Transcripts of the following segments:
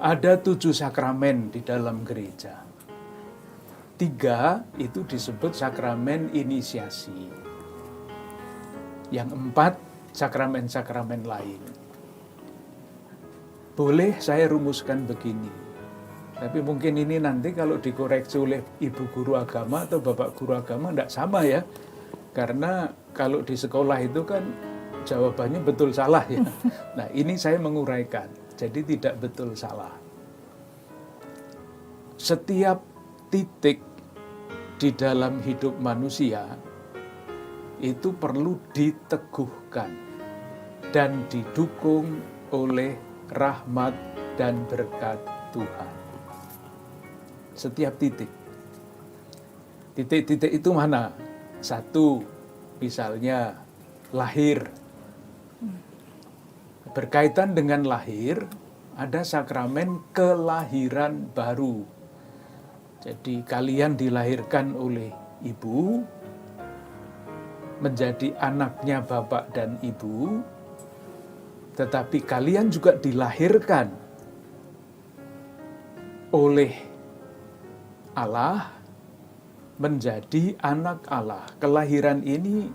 Ada 7 sakramen di dalam gereja. 3 itu disebut sakramen inisiasi. Yang 4 sakramen-sakramen lain. Boleh saya rumuskan begini, tapi mungkin ini nanti kalau dikoreksi oleh ibu guru agama atau bapak guru agama tidak sama ya. Karena kalau di sekolah itu kan jawabannya betul salah ya. Nah ini saya menguraikan, jadi tidak betul salah. Setiap titik di dalam hidup manusia itu perlu diteguhkan dan didukung oleh rahmat dan berkat Tuhan. Setiap titik. Titik-titik itu mana? 1, misalnya lahir. Berkaitan dengan lahir, ada sakramen kelahiran baru. Jadi kalian dilahirkan oleh ibu, menjadi anaknya bapak dan ibu, tetapi kalian juga dilahirkan oleh Allah menjadi anak Allah. Kelahiran ini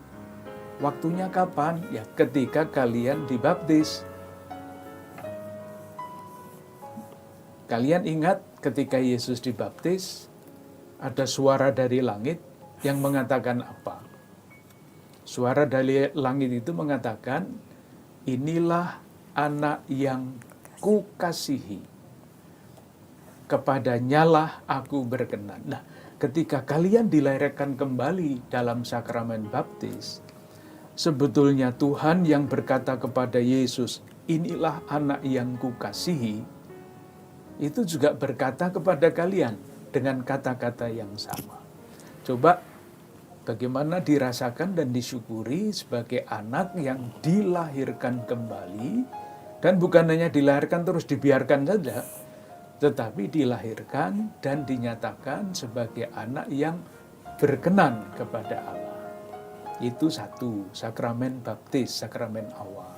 waktunya kapan? Ya ketika kalian dibaptis. Kalian ingat ketika Yesus dibaptis, ada suara dari langit yang mengatakan apa? Suara dari langit itu mengatakan, inilah anak yang kukasihi, kepadanyalah aku berkenan. Nah, ketika kalian dilahirkan kembali dalam sakramen baptis, sebetulnya Tuhan yang berkata kepada Yesus, inilah anak yang kukasihi, itu juga berkata kepada kalian dengan kata-kata yang sama. Coba bagaimana dirasakan dan disyukuri sebagai anak yang dilahirkan kembali, dan bukan hanya dilahirkan terus dibiarkan saja, tetapi dilahirkan dan dinyatakan sebagai anak yang berkenan kepada Allah. Itu 1, sakramen baptis, sakramen awal.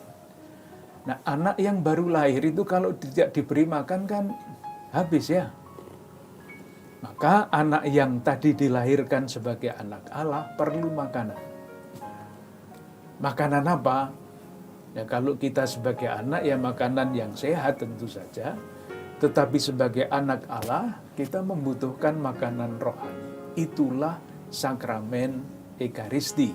Nah, anak yang baru lahir itu kalau tidak diberi makan kan habis ya. Maka anak yang tadi dilahirkan sebagai anak Allah perlu makanan. Makanan apa? Ya kalau kita sebagai anak ya makanan yang sehat tentu saja. Tetapi sebagai anak Allah, kita membutuhkan makanan rohani. Itulah sakramen Ekaristi.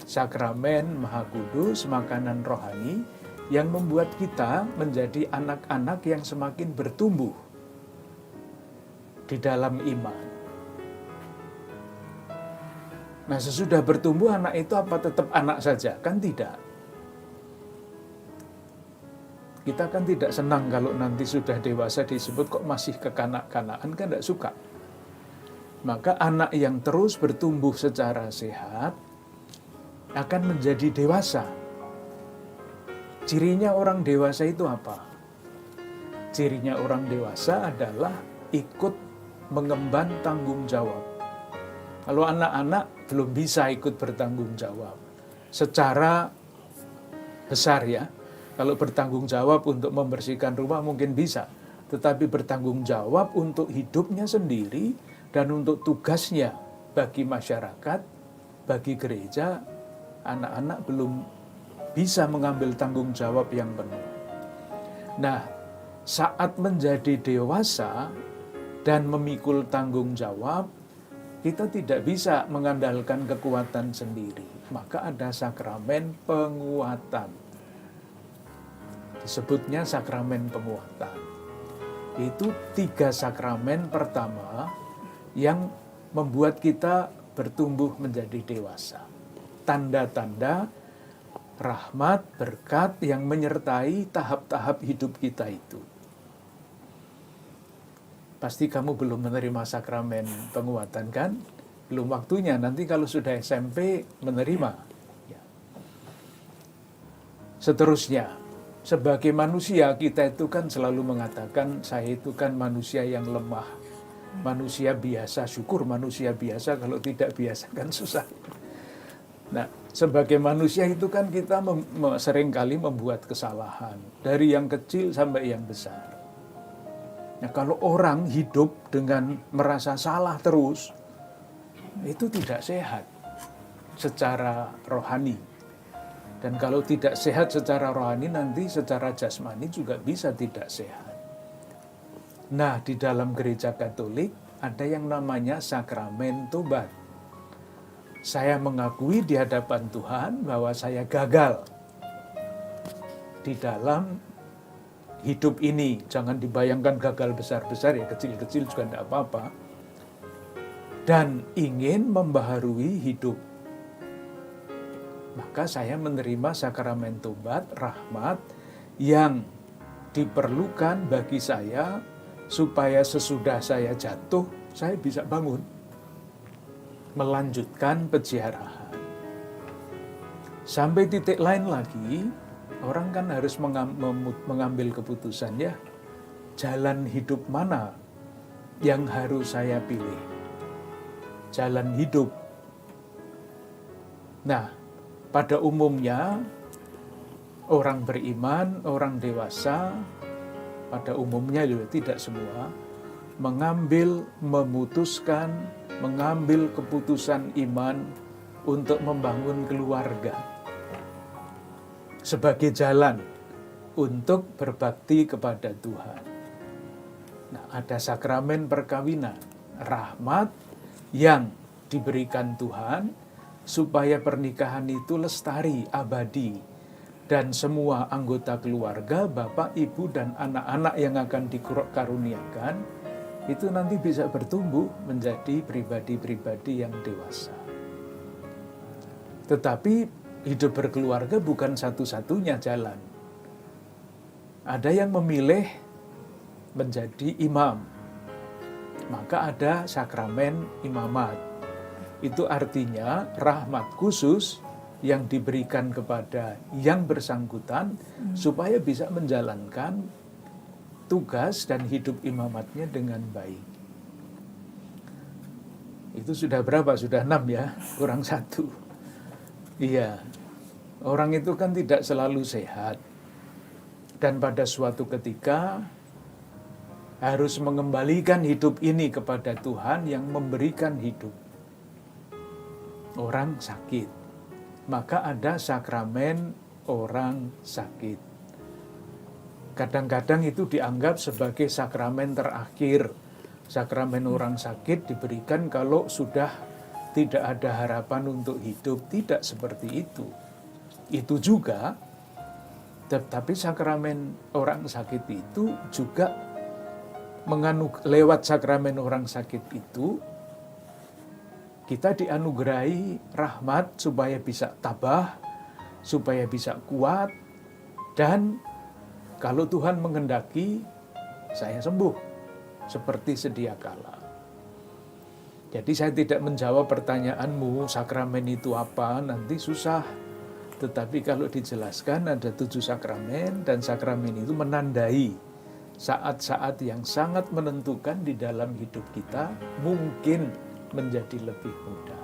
Sakramen Maha Kudus, makanan rohani, yang membuat kita menjadi anak-anak yang semakin bertumbuh di dalam iman. Nah, sesudah bertumbuh anak itu apa tetap anak saja? Kan tidak. Kita kan tidak senang kalau nanti sudah dewasa disebut kok masih kekanak-kanakan, kan tidak suka. Maka anak yang terus bertumbuh secara sehat akan menjadi dewasa. Cirinya orang dewasa itu apa? Cirinya orang dewasa adalah ikut mengemban tanggung jawab. Kalau anak-anak belum bisa ikut bertanggung jawab secara besar ya. Kalau bertanggung jawab untuk membersihkan rumah mungkin bisa, tetapi bertanggung jawab untuk hidupnya sendiri dan untuk tugasnya bagi masyarakat, bagi gereja, anak-anak belum bisa mengambil tanggung jawab yang penuh. Nah, saat menjadi dewasa dan memikul tanggung jawab, kita tidak bisa mengandalkan kekuatan sendiri. Maka ada sakramen penguatan. Disebutnya sakramen penguatan. Itu 3 sakramen pertama yang membuat kita bertumbuh menjadi dewasa. Tanda-tanda rahmat, berkat yang menyertai tahap-tahap hidup kita itu. Pasti kamu belum menerima sakramen penguatan kan? Belum waktunya, nanti kalau sudah SMP menerima. Ya. Seterusnya, sebagai manusia kita itu kan selalu mengatakan saya itu kan manusia yang lemah. Manusia biasa, syukur manusia biasa, kalau tidak biasa kan susah. Nah, sebagai manusia itu kan kita seringkali membuat kesalahan. Dari yang kecil sampai yang besar. Nah, kalau orang hidup dengan merasa salah terus, itu tidak sehat secara rohani. Dan kalau tidak sehat secara rohani, nanti secara jasmani juga bisa tidak sehat. Nah, di dalam gereja Katolik ada yang namanya sakramen tobat. Saya mengakui di hadapan Tuhan bahwa saya gagal di dalam hidup ini. Jangan dibayangkan gagal besar-besar, ya kecil-kecil juga tidak apa-apa. Dan ingin membaharui hidup. Maka saya menerima sakramen tobat, rahmat, yang diperlukan bagi saya supaya sesudah saya jatuh, saya bisa bangun. Melanjutkan peziarahan. Sampai titik lain lagi, orang kan harus mengambil keputusan, ya, jalan hidup mana yang harus saya pilih. Jalan hidup. Nah, pada umumnya orang beriman, orang dewasa, pada umumnya juga tidak semua, memutuskan, mengambil keputusan iman untuk membangun keluarga sebagai jalan untuk berbakti kepada Tuhan. Nah, ada sakramen perkawinan, rahmat yang diberikan Tuhan supaya pernikahan itu lestari, abadi, dan semua anggota keluarga, bapak, ibu, dan anak-anak yang akan dikaruniakan itu nanti bisa bertumbuh menjadi pribadi-pribadi yang dewasa. Tetapi hidup berkeluarga bukan satu-satunya jalan. Ada yang memilih menjadi imam, maka ada sakramen imamat. Itu artinya rahmat khusus yang diberikan kepada yang bersangkutan supaya bisa menjalankan tugas dan hidup imamatnya dengan baik. Itu sudah berapa? Sudah 6 ya, kurang 1. Iya, orang itu kan tidak selalu sehat. Dan pada suatu ketika harus mengembalikan hidup ini kepada Tuhan yang memberikan hidup. Orang sakit, maka ada sakramen orang sakit. Kadang-kadang itu dianggap sebagai sakramen terakhir. Sakramen orang sakit diberikan kalau sudah tidak ada harapan untuk hidup. Tidak seperti itu. Itu juga, tetapi sakramen orang sakit itu juga lewat sakramen orang sakit itu, kita dianugerahi rahmat supaya bisa tabah, supaya bisa kuat, dan kalau Tuhan menghendaki, saya sembuh seperti sedia kala. Jadi saya tidak menjawab pertanyaanmu, sakramen itu apa, nanti susah. Tetapi kalau dijelaskan ada 7 sakramen, dan sakramen itu menandai saat-saat yang sangat menentukan di dalam hidup kita, mungkin menjadi lebih mudah.